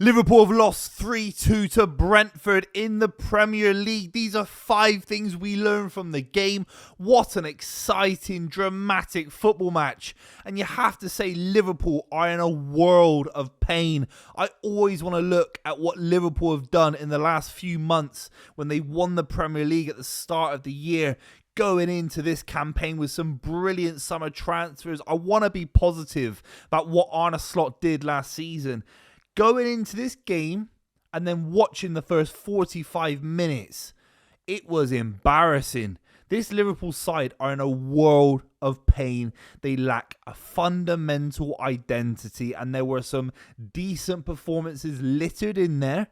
Liverpool have lost 3-2 to Brentford in the Premier League. These are 5 things we learn from the game. What an exciting, dramatic football match. And you have to say Liverpool are in a world of pain. I always want to look at what Liverpool have done in the last few months when they won the Premier League at the start of the year. Going into this campaign with some brilliant summer transfers. I want to be positive about what Arne Slot did last season. Going into this game and then watching the first 45 minutes, it was embarrassing. This Liverpool side are in a world of pain. They lack a fundamental identity, and there were some decent performances littered in there.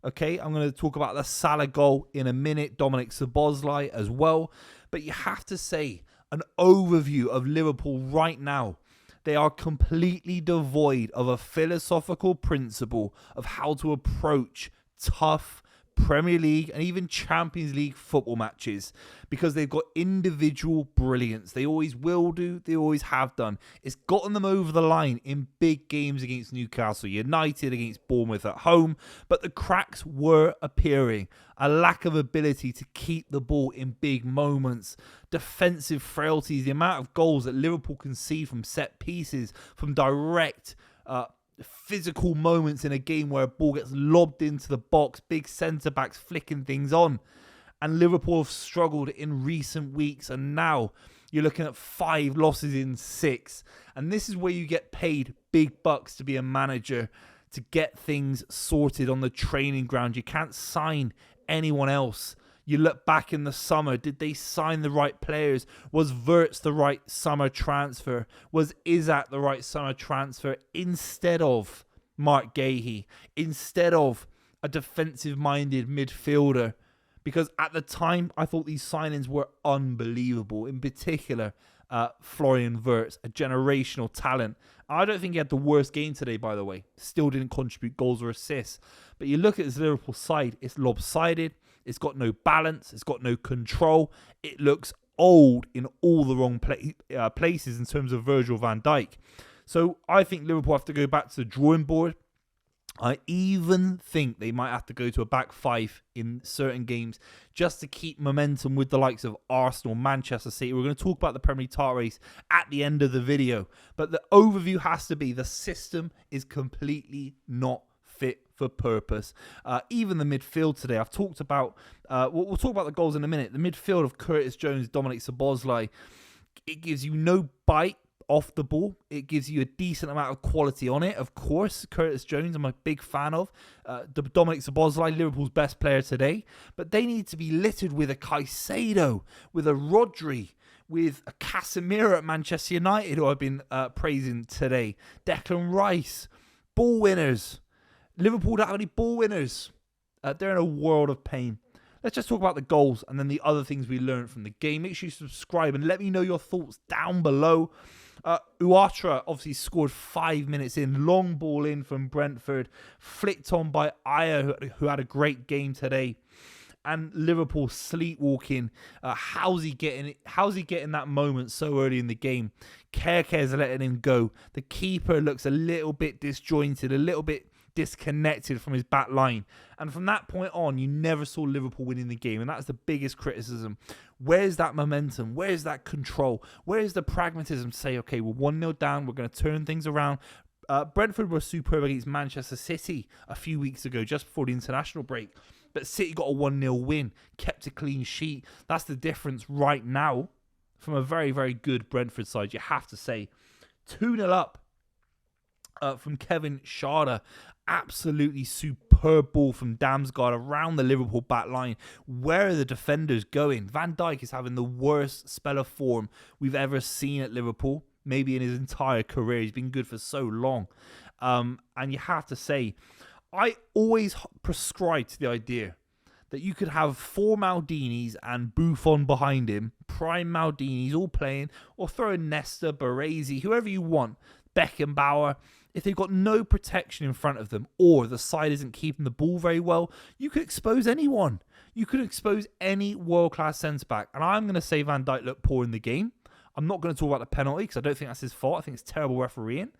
Okay, I'm going to talk about the Salah goal in a minute, Dominic Szoboszlai as well. But you have to say, an overview of Liverpool right now. They are completely devoid of a philosophical principle of how to approach tough Premier League and even Champions League football matches, because they've got individual brilliance. They always will do. They always have done. It's gotten them over the line in big games against Newcastle United, against Bournemouth at home, but the cracks were appearing. A lack of ability to keep the ball in big moments, defensive frailties, the amount of goals that Liverpool concede from set pieces, from direct physical moments in a game where a ball gets lobbed into the box, big centre-backs flicking things on. And Liverpool have struggled in recent weeks, and now you're looking at 5 losses in 6. And this is where you get paid big bucks to be a manager, to get things sorted on the training ground. You can't sign anyone else. You look back in the summer, did they sign the right players? Was Wirtz the right summer transfer? Was Isak the right summer transfer instead of Mark Gahey? Instead of a defensive-minded midfielder? Because at the time, I thought these signings were unbelievable. In particular, Florian Wirtz, a generational talent. I don't think he had the worst game today, by the way. Still didn't contribute goals or assists. But you look at this Liverpool side, it's lopsided. It's got no balance. It's got no control. It looks old in all the wrong places in terms of Virgil van Dijk. So I think Liverpool have to go back to the drawing board. I even think they might have to go to a back 5 in certain games just to keep momentum with the likes of Arsenal, Manchester City. We're going to talk about the Premier League title race at the end of the video. But the overview has to be the system is completely not fit for purpose. Even the midfield today, I've talked about, we'll talk about the goals in a minute. The midfield of Curtis Jones, Dominic Szoboszlai, it gives you no bite off the ball. It gives you a decent amount of quality on it. Of course, Curtis Jones, I'm a big fan of. Dominic Szoboszlai, Liverpool's best player today. But they need to be littered with a Caicedo, with a Rodri, with a Casemiro at Manchester United, who I've been praising today. Declan Rice, ball winners. Liverpool don't have any ball winners. They're in a world of pain. Let's just talk about the goals and then the other things we learned from the game. Make sure you subscribe and let me know your thoughts down below. Uatra obviously scored 5 minutes in. Long ball in from Brentford. Flicked on by Aya, who had a great game today. And Liverpool sleepwalking. How's he getting that moment so early in the game? Kerker's letting him go. The keeper looks a little bit disjointed, a little bit disconnected from his back line. And from that point on, you never saw Liverpool winning the game. And that's the biggest criticism. Where's that momentum? Where's that control? Where's the pragmatism to say, okay, we're 1-0 down. We're going to turn things around. Brentford were superb against Manchester City a few weeks ago, just before the international break. But City got a 1-0 win, kept a clean sheet. That's the difference right now from a very, very good Brentford side, you have to say. 2-0 up from Kevin Schade. Absolutely superb ball from Damsgaard around the Liverpool back line. Where are the defenders going? Van Dijk is having the worst spell of form we've ever seen at Liverpool, maybe in his entire career. He's been good for so long. And you have to say, I always prescribe to the idea that you could have 4 Maldinis and Buffon behind him, prime Maldinis all playing, or throw in Nesta, Baresi, whoever you want, Beckenbauer. If they've got no protection in front of them, or the side isn't keeping the ball very well, you could expose anyone. You could expose any world-class centre-back. And I'm going to say Van Dijk looked poor in the game. I'm not going to talk about the penalty because I don't think that's his fault. I think it's terrible refereeing.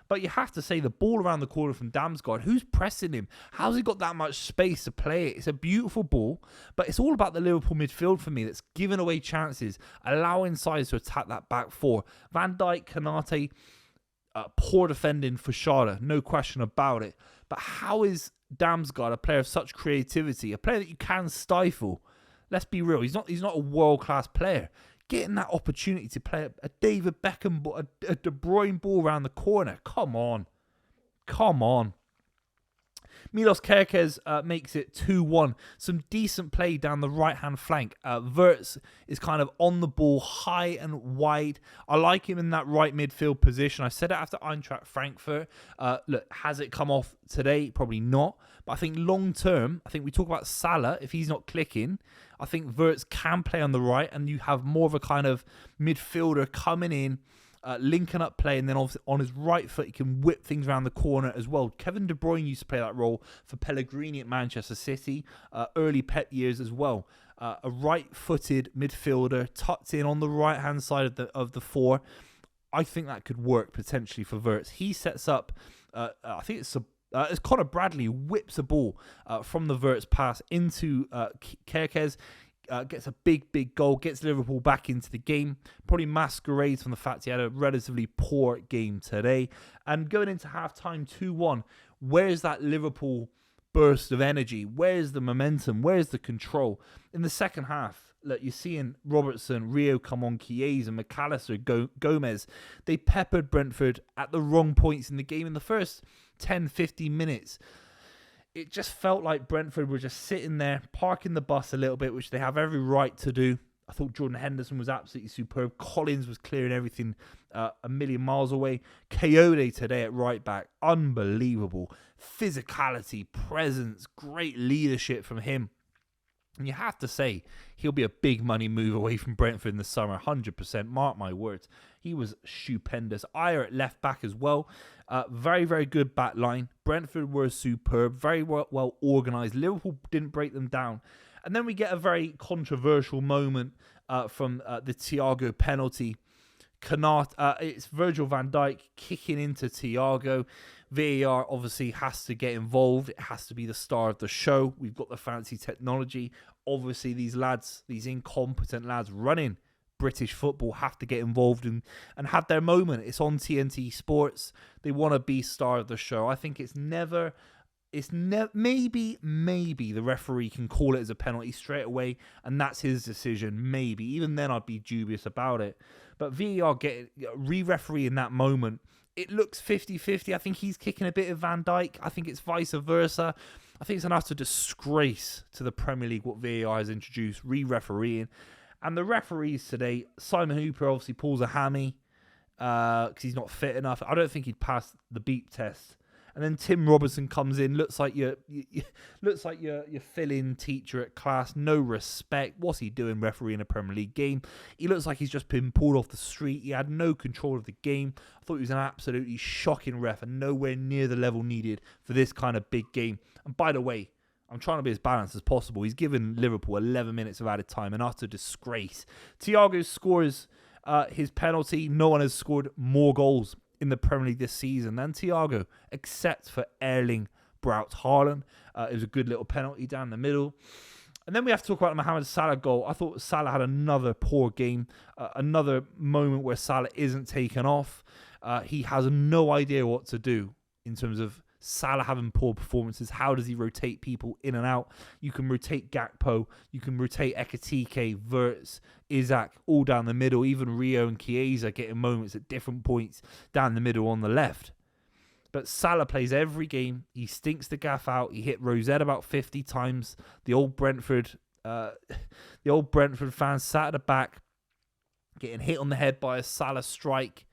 But you have to say, the ball around the corner from Damsgaard, who's pressing him? How's he got that much space to play it? It's a beautiful ball, but it's all about the Liverpool midfield for me that's giving away chances, allowing sides to attack that back four. Van Dijk, Konate, poor defending for Schade, no question about it. But how is Damsgaard, a player of such creativity, a player that you can stifle? Let's be real, he's not a world-class player. Getting that opportunity to play a David Beckham ball, a De Bruyne ball around the corner. Come on. Milos Kerkez makes it 2-1. Some decent play down the right-hand flank. Wirtz is kind of on the ball, high and wide. I like him in that right midfield position. I said it after Eintracht Frankfurt. Look, has it come off today? Probably not. But I think long-term, I think we talk about Salah. If he's not clicking, I think Wirtz can play on the right, and you have more of a kind of midfielder coming in, linking up play, and then obviously on his right foot he can whip things around the corner as well. Kevin De Bruyne used to play that role for Pellegrini at Manchester City, early Pep years as well. A right-footed midfielder tucked in on the right-hand side of the four. I think that could work potentially for Wirtz. He sets up, I think it's Connor Bradley who whips a ball from the Wirtz pass into Kerkez. Gets a big goal, gets Liverpool back into the game. Probably masquerades from the fact he had a relatively poor game today. And going into half-time 2-1, where's that Liverpool burst of energy? Where's the momentum? Where's the control? In the second half, look, you're seeing Robertson, Rio come on, Chiesa, McAllister, Gomez. They peppered Brentford at the wrong points in the game in the first 10-15 minutes. It just felt like Brentford were just sitting there, parking the bus a little bit, which they have every right to do. I thought Jordan Henderson was absolutely superb. Collins was clearing everything a million miles away. Coyote today at right back, unbelievable. Physicality, presence, great leadership from him. And you have to say, he'll be a big money move away from Brentford in the summer, 100%. Mark my words. He was stupendous. Ayer at left back as well. Very good back line. Brentford were superb, very well organised. Liverpool didn't break them down. And then we get a very controversial moment from the Thiago penalty. It's Virgil van Dijk kicking into Thiago. VAR obviously has to get involved. It has to be the star of the show. We've got the fancy technology. Obviously, these incompetent lads running British football have to get involved and have their moment. It's on TNT Sports. They want to be star of the show. I think maybe the referee can call it as a penalty straight away, and that's his decision. Maybe. Even then, I'd be dubious about it. But VAR re-referee in that moment, it looks 50-50. I think he's kicking a bit of Van Dijk. I think it's vice versa. I think it's an utter disgrace to the Premier League what VAR has introduced, re-refereeing. And the referees today, Simon Hooper obviously pulls a hammy because he's not fit enough. I don't think he'd pass the beep test. And then Tim Robertson comes in, looks like your fill-in teacher at class, no respect. What's he doing refereeing a Premier League game? He looks like he's just been pulled off the street. He had no control of the game. I thought he was an absolutely shocking ref and nowhere near the level needed for this kind of big game. And by the way, I'm trying to be as balanced as possible. He's given Liverpool 11 minutes of added time, an utter disgrace. Thiago scores his penalty. No one has scored more goals in the Premier League this season than Thiago, except for Erling Braut Haaland. It was a good little penalty down the middle. And then we have to talk about the Mohamed Salah goal. I thought Salah had another poor game, another moment where Salah isn't taken off. He has no idea what to do in terms of Salah having poor performances. How does he rotate people in and out? You can rotate Gakpo, you can rotate Ekitike, Wirtz, Isak, all down the middle. Even Rio and Chiesa getting moments at different points down the middle on the left. But Salah plays every game. He stinks the gaff out. He hit Rosette about 50 times. The old Brentford fans sat at the back, getting hit on the head by a Salah strike.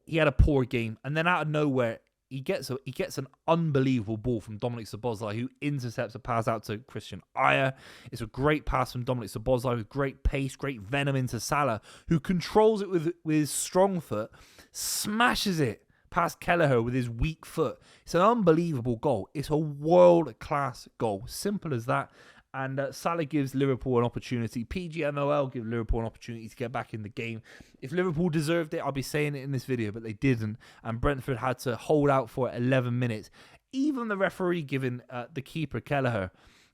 He had a poor game, and then out of nowhere, He gets an unbelievable ball from Dominic Szoboszlai, who intercepts a pass out to Christian Ayer. It's a great pass from Dominic Szoboszlai with great pace, great venom into Salah, who controls it with his strong foot, smashes it past Kelleher with his weak foot. It's an unbelievable goal. It's a world-class goal. Simple as that. And Salah gives Liverpool an opportunity. PGMOL give Liverpool an opportunity to get back in the game. If Liverpool deserved it, I'll be saying it in this video, but they didn't. And Brentford had to hold out for 11 minutes. Even the referee giving the keeper, Kelleher,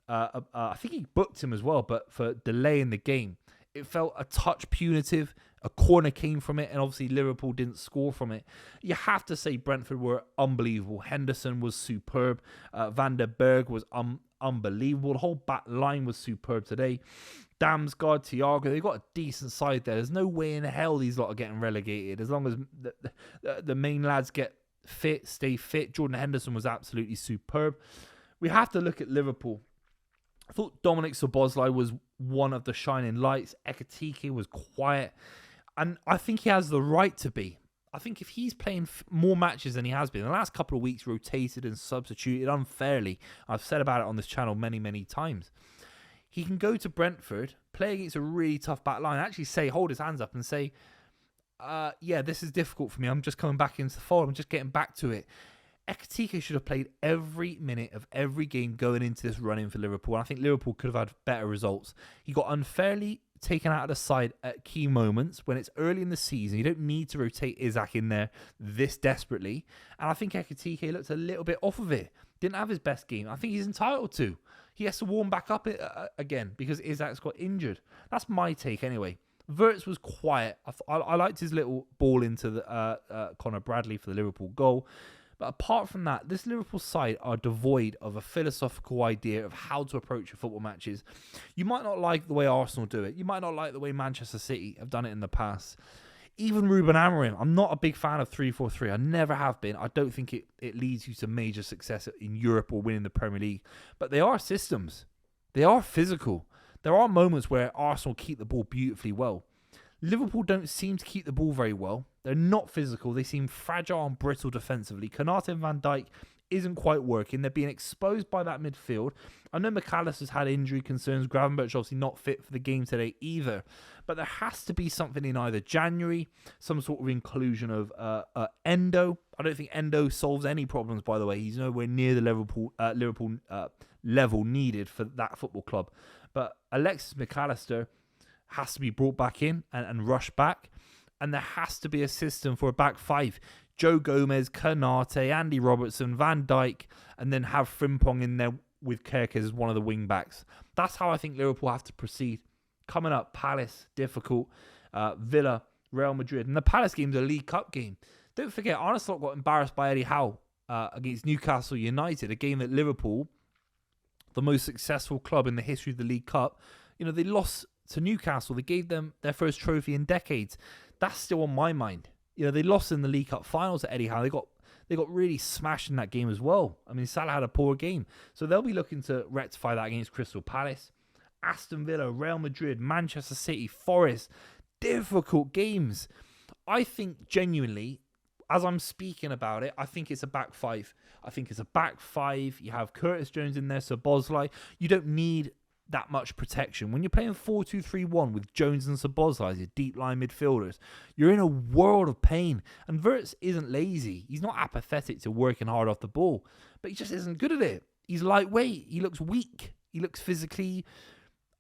I think he booked him as well, but for delaying the game. It felt a touch punitive. A corner came from it, and obviously Liverpool didn't score from it. You have to say Brentford were unbelievable. Henderson was superb. Van der Berg was unbelievable. The whole back line was superb today. Damsgaard, Thiago, they got a decent side there. There's no way in hell these lot are getting relegated. As long as the main lads get fit, stay fit. Jordan Henderson was absolutely superb. We have to look at Liverpool. I thought Dominic Szoboszlai was one of the shining lights. Ekitike was quiet. And I think he has the right to be. I think if he's playing more matches than he has been, the last couple of weeks rotated and substituted unfairly. I've said about it on this channel many, many times. He can go to Brentford, play against a really tough back line, actually hold his hands up and say, yeah, this is difficult for me. I'm just coming back into the fold. I'm just getting back to it. Ekitike should have played every minute of every game going into this run-in for Liverpool. And I think Liverpool could have had better results. He got unfairly taken out of the side at key moments when it's early in the season. You don't need to rotate Isak in there this desperately. And I think Ekitike looked a little bit off of it. Didn't have his best game. I think he's entitled to. He has to warm back up again because Isak's got injured. That's my take anyway. Wirtz was quiet. I liked his little ball into the Conor Bradley for the Liverpool goal. But apart from that, this Liverpool side are devoid of a philosophical idea of how to approach your football matches. You might not like the way Arsenal do it. You might not like the way Manchester City have done it in the past. Even Ruben Amorim, I'm not a big fan of 3-4-3. I never have been. I don't think it leads you to major success in Europe or winning the Premier League. But they are systems. They are physical. There are moments where Arsenal keep the ball beautifully well. Liverpool don't seem to keep the ball very well. They're not physical. They seem fragile and brittle defensively. Konate and Van Dijk isn't quite working. They're being exposed by that midfield. I know McAllister's had injury concerns. Gravenberch's obviously not fit for the game today either. But there has to be something in either January, some sort of inclusion of Endo. I don't think Endo solves any problems, by the way. He's nowhere near the Liverpool level needed for that football club. But Alexis McAllister has to be brought back in and rushed back. And there has to be a system for a back five. Joe Gomez, Konate, Andy Robertson, Van Dijk, and then have Frimpong in there with Kerkez as one of the wing backs. That's how I think Liverpool have to proceed. Coming up, Palace, difficult. Villa, Real Madrid. And the Palace game's a League Cup game. Don't forget, Arne Slot got embarrassed by Eddie Howe against Newcastle United, a game that Liverpool, the most successful club in the history of the League Cup, they lost to Newcastle. They gave them their first trophy in decades. That's still on my mind. They lost in the League Cup finals at Eddie Howe. They got really smashed in that game as well. I mean, Salah had a poor game. So they'll be looking to rectify that against Crystal Palace. Aston Villa, Real Madrid, Manchester City, Forest. Difficult games. I think genuinely, as I'm speaking about it, I think it's a back five. I think it's a back five. You have Curtis Jones in there, Szoboszlai. You don't need that much protection. When you're playing 4-2-3-1 with Jones and Szoboszlai as your deep line midfielders, you're in a world of pain. And Wirtz isn't lazy. He's not apathetic to working hard off the ball, but he just isn't good at it. He's lightweight. He looks weak. He looks physically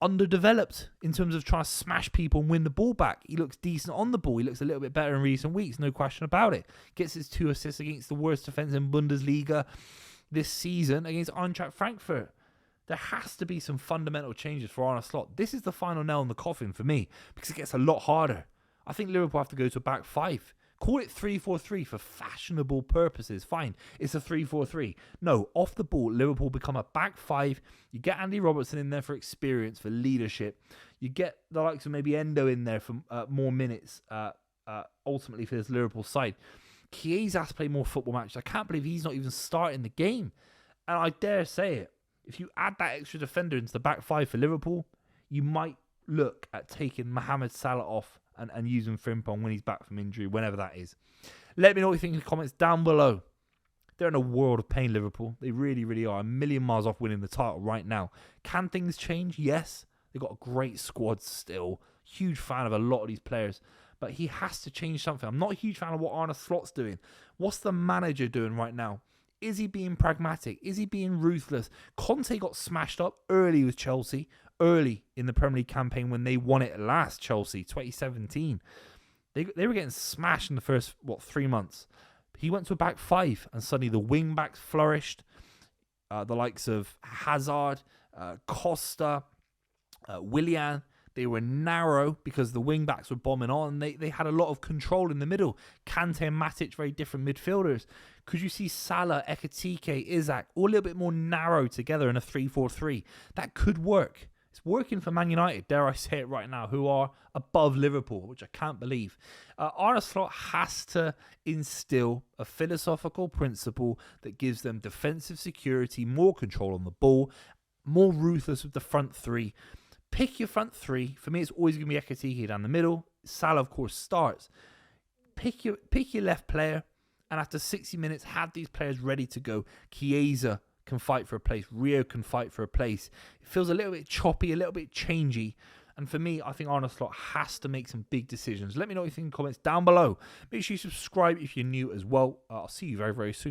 underdeveloped in terms of trying to smash people and win the ball back. He looks decent on the ball. He looks a little bit better in recent weeks, no question about it. Gets his 2 assists against the worst defense in Bundesliga this season against Eintracht Frankfurt. There has to be some fundamental changes for Arne Slot. This is the final nail in the coffin for me because it gets a lot harder. I think Liverpool have to go to a back five. Call it 3-4-3 for fashionable purposes. Fine, it's a 3-4-3. No, off the ball, Liverpool become a back five. You get Andy Robertson in there for experience, for leadership. You get the likes of maybe Endo in there for more minutes, ultimately for this Liverpool side. Chiesa has to play more football matches. I can't believe he's not even starting the game. And I dare say it. If you add that extra defender into the back five for Liverpool, you might look at taking Mohamed Salah off and using Frimpong when he's back from injury, whenever that is. Let me know what you think in the comments down below. They're in a world of pain, Liverpool. They really, really are. A million miles off winning the title right now. Can things change? Yes. They've got a great squad still. Huge fan of a lot of these players. But he has to change something. I'm not a huge fan of what Arne Slot's doing. What's the manager doing right now? Is he being pragmatic? Is he being ruthless? Conte got smashed up early with Chelsea, early in the Premier League campaign when they won it last, Chelsea, 2017. They were getting smashed in the first, 3 months. He went to a back five, and suddenly the wing backs flourished. The likes of Hazard, Costa, Willian, they were narrow because the wing backs were bombing on. They had a lot of control in the middle. Kante and Matic, very different midfielders. Could you see Salah, Ekitike, Isak, all a little bit more narrow together in a 3-4-3? That could work. It's working for Man United, dare I say it right now, who are above Liverpool, which I can't believe. Arne Slot has to instill a philosophical principle that gives them defensive security, more control on the ball, more ruthless with the front three. Pick your front three. For me, it's always going to be Ekitike down the middle. Salah, of course, starts. Pick your left player, and after 60 minutes, have these players ready to go. Chiesa can fight for a place. Rio can fight for a place. It feels a little bit choppy, a little bit changey. And for me, I think Arne Slot has to make some big decisions. Let me know what you think in the comments down below. Make sure you subscribe if you're new as well. I'll see you very, very soon.